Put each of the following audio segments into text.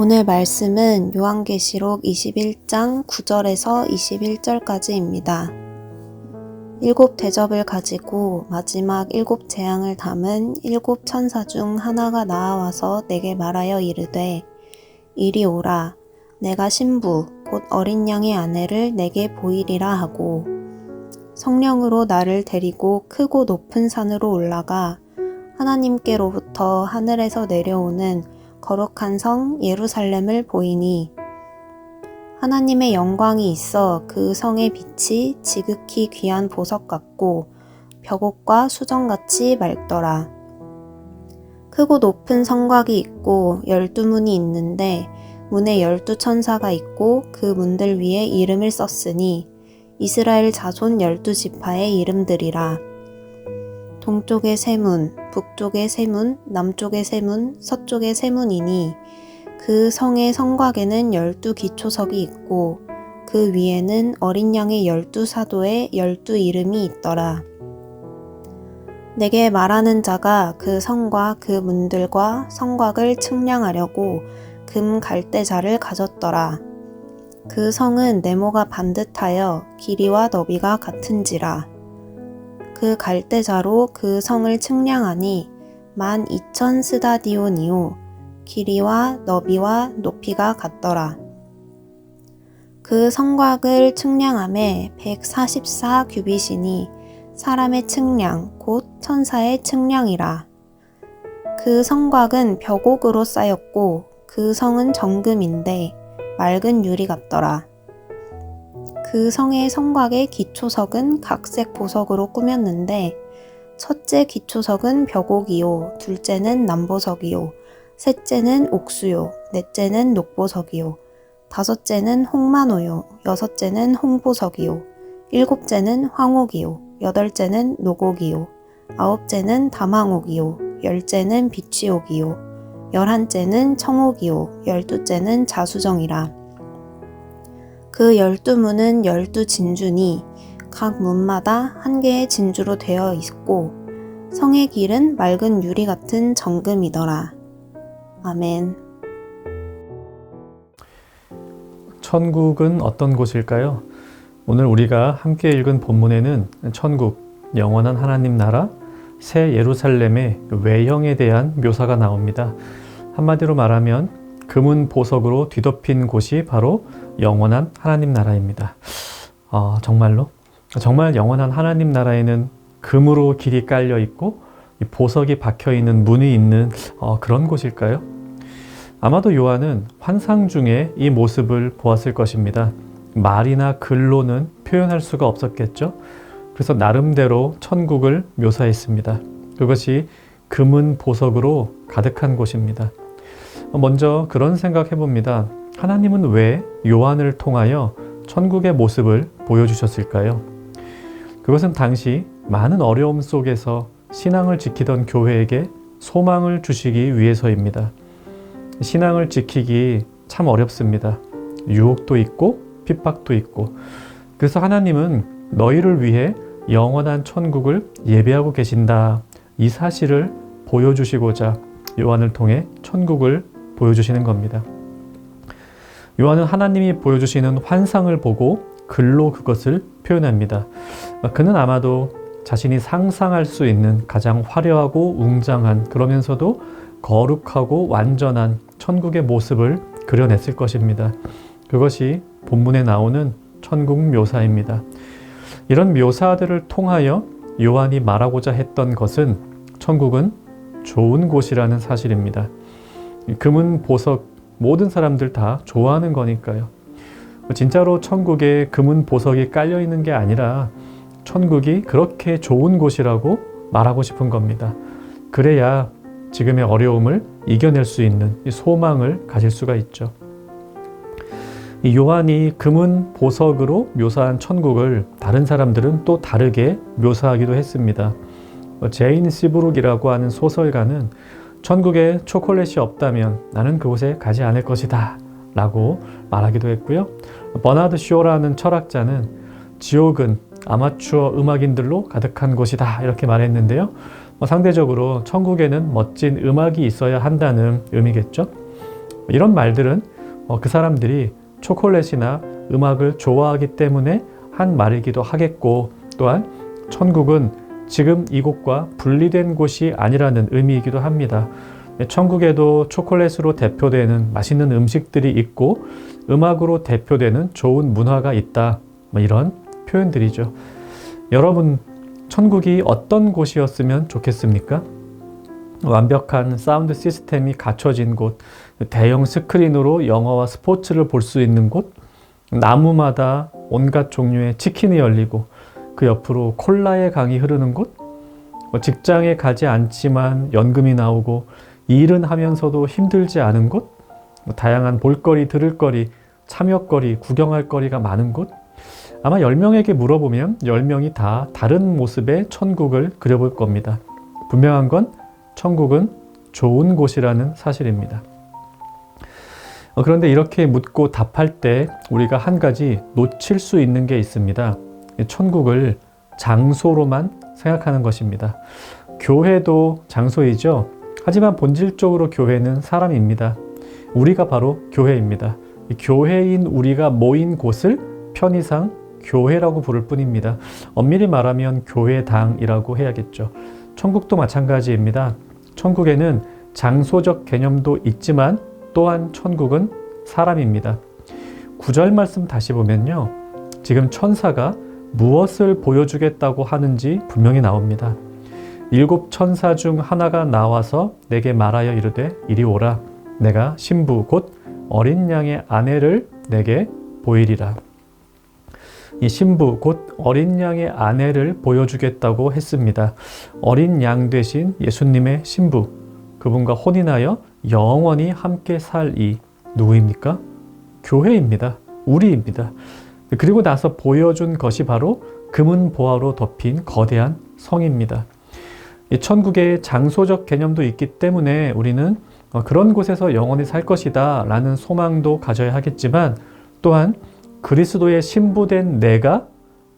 오늘 말씀은 요한계시록 21장 9절에서 21절까지입니다. 7 대접을 가지고 마지막 7 재앙을 담은 7 천사 중 하나가 나와서 내게 말하여 이르되 이리 오라 내가 신부 곧 어린 양의 아내를 내게 보이리라 하고 성령으로 나를 데리고 크고 높은 산으로 올라가 하나님께로부터 하늘에서 내려오는 거룩한 성 예루살렘을 보이니 하나님의 영광이 있어 그 성의 빛이 지극히 귀한 보석 같고 벽옥과 수정같이 맑더라. 크고 높은 성곽이 있고 12문이 있는데 문에 12천사가 있고 그 문들 위에 이름을 썼으니 이스라엘 자손 12지파의 이름들이라. 동쪽에 세 문, 북쪽에 세 문, 남쪽에 세 문, 서쪽에 세 문이니 그 성의 성곽에는 12기초석이 있고 그 위에는 어린 양의 12사도의 12 이름이 있더라. 내게 말하는 자가 그 성과 그 문들과 성곽을 측량하려고 금 갈대자를 가졌더라. 그 성은 네모가 반듯하여 길이와 너비가 같은지라. 그 갈대자로 그 성을 측량하니 12,000 스다디온이요 길이와 너비와 높이가 같더라. 그 성곽을 측량함에 144 규빗이니 사람의 측량 곧 천사의 측량이라. 그 성곽은 벽옥으로 쌓였고 그 성은 정금인데 맑은 유리 같더라. 그 성의 성곽의 기초석은 각색 보석으로 꾸몄는데 첫째 기초석은 벽옥이요 둘째는 남보석이요 셋째는 옥수요 넷째는 녹보석이요 다섯째는 홍마노요 여섯째는 홍보석이요 일곱째는 황옥이요 여덟째는 녹옥이요 아홉째는 담황옥이요 열째는 비취옥이요 열한째는 청옥이요 열두째는 자수정이라. 그 12문은 12진주니 각 문마다 한 개의 진주로 되어 있고 성의 길은 맑은 유리 같은 정금이더라. 아멘. 천국은 어떤 곳일까요? 오늘 우리가 함께 읽은 본문에는 천국, 영원한 하나님 나라, 새 예루살렘의 외형에 대한 묘사가 나옵니다. 한마디로 말하면 금은 보석으로 뒤덮인 곳이 바로 영원한 하나님 나라입니다. 정말로? 정말 영원한 하나님 나라에는 금으로 길이 깔려 있고 보석이 박혀 있는 문이 있는 그런 곳일까요? 아마도 요한은 환상 중에 이 모습을 보았을 것입니다. 말이나 글로는 표현할 수가 없었겠죠. 그래서 나름대로 천국을 묘사했습니다. 그것이 금은 보석으로 가득한 곳입니다. 먼저 그런 생각 해봅니다. 하나님은 왜 요한을 통하여 천국의 모습을 보여주셨을까요? 그것은 당시 많은 어려움 속에서 신앙을 지키던 교회에게 소망을 주시기 위해서입니다. 신앙을 지키기 참 어렵습니다. 유혹도 있고 핍박도 있고. 그래서 하나님은 너희를 위해 영원한 천국을 예배하고 계신다. 이 사실을 보여주시고자 요한을 통해 천국을 보여주시는 겁니다. 요한은 하나님이 보여주시는 환상을 보고 글로 그것을 표현합니다. 그는 아마도 자신이 상상할 수 있는 가장 화려하고 웅장한 그러면서도 거룩하고 완전한 천국의 모습을 그려냈을 것입니다. 그것이 본문에 나오는 천국 묘사입니다. 이런 묘사들을 통하여 요한이 말하고자 했던 것은 천국은 좋은 곳이라는 사실입니다. 금은 보석 모든 사람들 다 좋아하는 거니까요. 진짜로 천국에 금은 보석이 깔려 있는 게 아니라 천국이 그렇게 좋은 곳이라고 말하고 싶은 겁니다. 그래야 지금의 어려움을 이겨낼 수 있는 이 소망을 가질 수가 있죠. 이 요한이 금은 보석으로 묘사한 천국을 다른 사람들은 또 다르게 묘사하기도 했습니다. 제인 시브룩이라고 하는 소설가는 천국에 초콜릿이 없다면 나는 그곳에 가지 않을 것이다 라고 말하기도 했고요. 버나드 쇼라는 철학자는 지옥은 아마추어 음악인들로 가득한 곳이다 이렇게 말했는데요. 상대적으로 천국에는 멋진 음악이 있어야 한다는 의미겠죠. 이런 말들은 그 사람들이 초콜릿이나 음악을 좋아하기 때문에 한 말이기도 하겠고, 또한 천국은 지금 이곳과 분리된 곳이 아니라는 의미이기도 합니다. 천국에도 초콜릿으로 대표되는 맛있는 음식들이 있고 음악으로 대표되는 좋은 문화가 있다, 이런 표현들이죠. 여러분, 천국이 어떤 곳이었으면 좋겠습니까? 완벽한 사운드 시스템이 갖춰진 곳, 대형 스크린으로 영화와 스포츠를 볼 수 있는 곳, 나무마다 온갖 종류의 치킨이 열리고 그 옆으로 콜라의 강이 흐르는 곳, 직장에 가지 않지만 연금이 나오고 일은 하면서도 힘들지 않은 곳, 다양한 볼거리, 들을거리, 참여거리, 구경할 거리가 많은 곳. 아마 10명에게 물어보면 10명이 다 다른 모습의 천국을 그려볼 겁니다. 분명한 건 천국은 좋은 곳이라는 사실입니다. 그런데 이렇게 묻고 답할 때 우리가 한 가지 놓칠 수 있는 게 있습니다. 천국을 장소로만 생각하는 것입니다. 교회도 장소이죠. 하지만 본질적으로 교회는 사람입니다. 우리가 바로 교회입니다. 교회인 우리가 모인 곳을 편의상 교회라고 부를 뿐입니다. 엄밀히 말하면 교회당이라고 해야겠죠. 천국도 마찬가지입니다. 천국에는 장소적 개념도 있지만 또한 천국은 사람입니다. 9절 말씀 다시 보면요, 지금 천사가 무엇을 보여주겠다고 하는지 분명히 나옵니다. 7 천사 중 하나가 나와서 내게 말하여 이르되 이리 오라. 내가 신부 곧 어린 양의 아내를 내게 보이리라. 이 신부 곧 어린 양의 아내를 보여주겠다고 했습니다. 어린 양 대신 예수님의 신부, 그분과 혼인하여 영원히 함께 살 이 누구입니까? 교회입니다. 우리입니다. 그리고 나서 보여준 것이 바로 금은 보화로 덮인 거대한 성입니다. 이 천국의 장소적 개념도 있기 때문에 우리는 그런 곳에서 영원히 살 것이다 라는 소망도 가져야 하겠지만, 또한 그리스도의 신부된 내가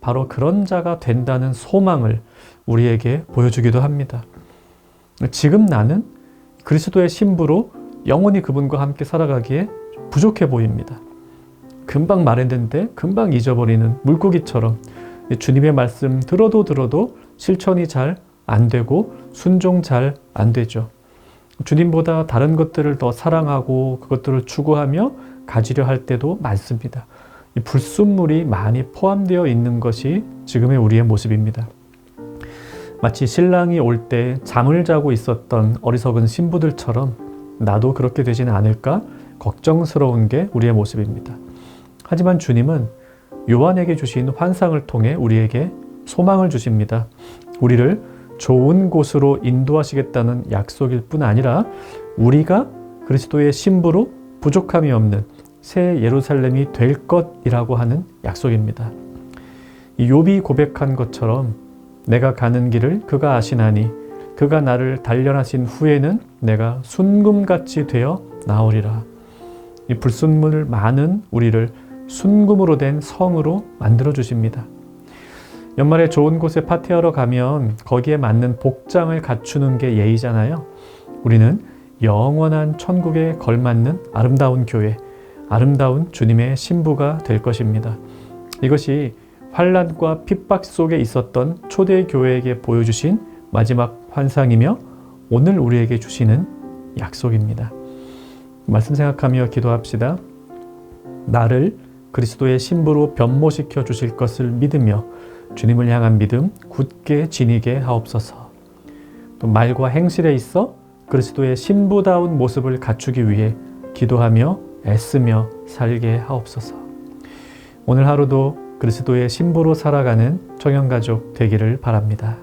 바로 그런 자가 된다는 소망을 우리에게 보여주기도 합니다. 지금 나는 그리스도의 신부로 영원히 그분과 함께 살아가기에 부족해 보입니다. 금방 말했는데 금방 잊어버리는 물고기처럼 주님의 말씀 들어도 실천이 잘 안 되고 순종 잘 안 되죠. 주님보다 다른 것들을 더 사랑하고 그것들을 추구하며 가지려 할 때도 많습니다. 이 불순물이 많이 포함되어 있는 것이 지금의 우리의 모습입니다. 마치 신랑이 올 때 잠을 자고 있었던 어리석은 신부들처럼 나도 그렇게 되지는 않을까 걱정스러운 게 우리의 모습입니다. 하지만 주님은 요한에게 주신 환상을 통해 우리에게 소망을 주십니다. 우리를 좋은 곳으로 인도하시겠다는 약속일 뿐 아니라 우리가 그리스도의 신부로 부족함이 없는 새 예루살렘이 될 것이라고 하는 약속입니다. 욥이 고백한 것처럼 내가 가는 길을 그가 아시나니 그가 나를 단련하신 후에는 내가 순금같이 되어 나오리라. 이 불순물 많은 우리를 순금으로 된 성으로 만들어 주십니다. 연말에 좋은 곳에 파티하러 가면 거기에 맞는 복장을 갖추는 게 예의잖아요. 우리는 영원한 천국에 걸맞는 아름다운 교회, 아름다운 주님의 신부가 될 것입니다. 이것이 환난과 핍박 속에 있었던 초대교회에게 보여주신 마지막 환상이며 오늘 우리에게 주시는 약속입니다. 말씀 생각하며 기도합시다. 나를 그리스도의 신부로 변모시켜 주실 것을 믿으며 주님을 향한 믿음 굳게 지니게 하옵소서. 또 말과 행실에 있어 그리스도의 신부다운 모습을 갖추기 위해 기도하며 애쓰며 살게 하옵소서. 오늘 하루도 그리스도의 신부로 살아가는 청년가족 되기를 바랍니다.